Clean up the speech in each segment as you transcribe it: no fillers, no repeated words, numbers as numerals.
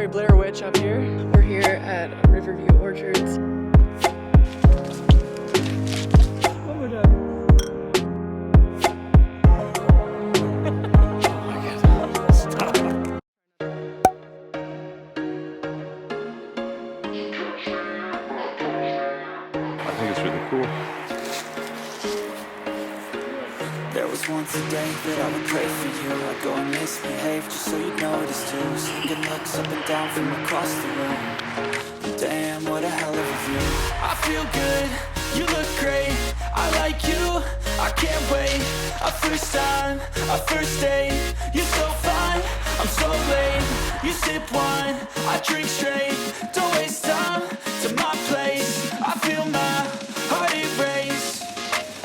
very Blair Witch up here. We're here at Riverview Orchards. One more time. I think it's really cool. There was once a day that I would pray for you. I'd go and misbehave just so you'd notice too. Sneaking looks up and down from across the room. Damn, what a hell of a view. I feel good, you look great. I like you, I can't wait. A first time, a first date. You're so fine, I'm so late. You sip wine, I drink straight. Don't waste time to my place. I feel my heart erase.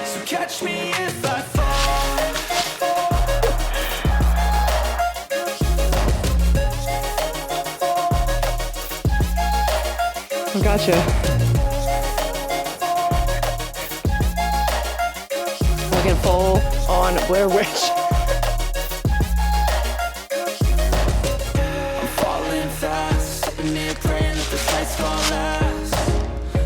So catch me if I fall. Gotcha. Looking full on Blair Witch. I'm falling fast, sitting here praying that this night's gonna last.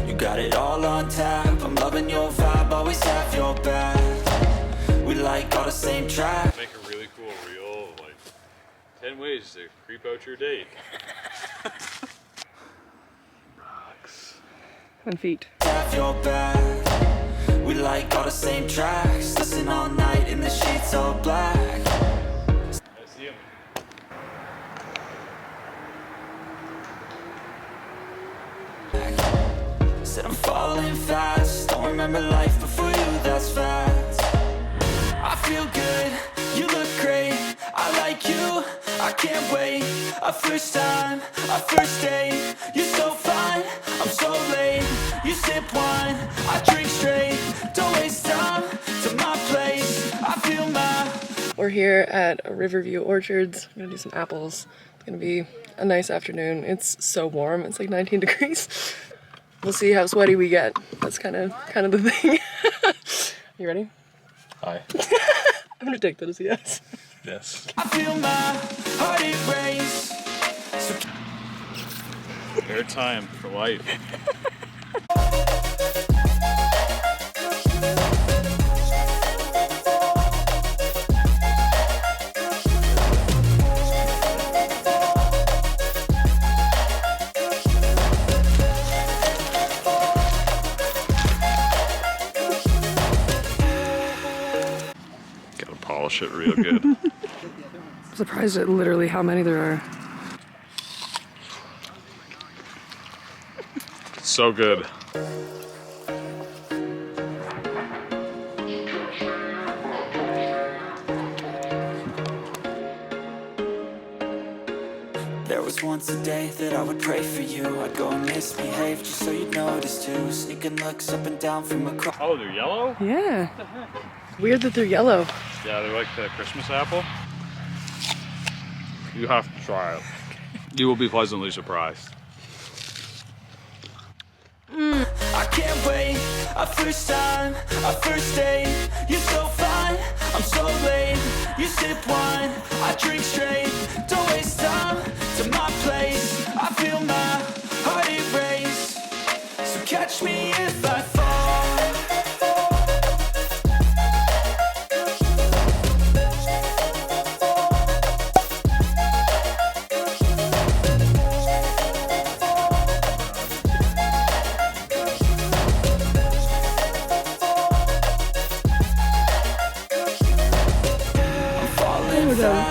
You got it all on tap, I'm loving your vibe, always have your back. We like all the same track. Make a really cool reel of like 10 ways to creep out your date. 10 feet. Have your back. We like all the same tracks. Listen all night in the sheets all black. I see him. Said I'm falling fast. Don't remember life before you, that's fact. I feel good, you look great. I like you, I can't wait. A first time, a first date. You're so fine, I'm so late. You sip wine, I drink straight. Don't waste time to my place. I feel my... We're here at Riverview Orchards. I'm gonna do some apples. It's gonna be a nice afternoon. It's so warm. It's like 19 degrees. We'll see how sweaty we get. That's kind of the thing. You ready? Hi. I'm gonna take that as a yes. Yes. I feel my heart erase. So Fair time for life. Gotta polish it real good. I'm surprised at literally how many there are. So good. there was once a day that I would pray for you. I'd go and misbehave just so you'd notice too. Sneaking looks up and down from across. Oh, they're yellow? Yeah. Weird that they're yellow. Yeah, they're like the Christmas apple. You have to try it. You will be pleasantly surprised. I can't wait, a first time, a first date. You're so fine, I'm so late. You sip wine, I drink straight. Don't waste time to my place. I feel my heart erase. So catch me if I fall.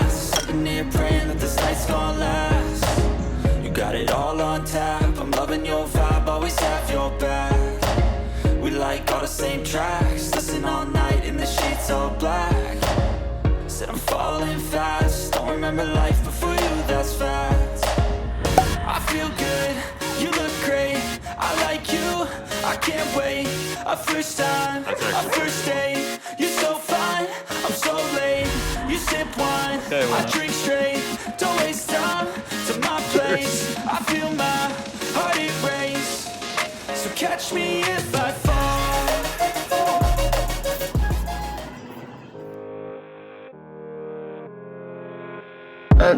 Sitting here praying that this night's gonna last. You got it all on tap, I'm loving your vibe, always have your back. We like all the same tracks. Listen all night in the sheets all black. Said I'm falling fast. Don't remember life before you, that's fact. I feel good, you look great. I like you, I can't wait. A first time, a first date. You're so fine, I'm so late. You sip wine, I drink straight. Don't waste time to my place. I feel my heart erase. So catch me if I fall.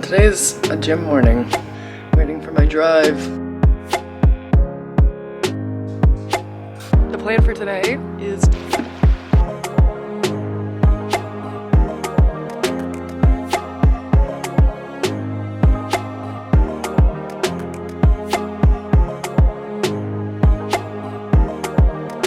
Today's a gym morning. Waiting for my drive. The plan for today is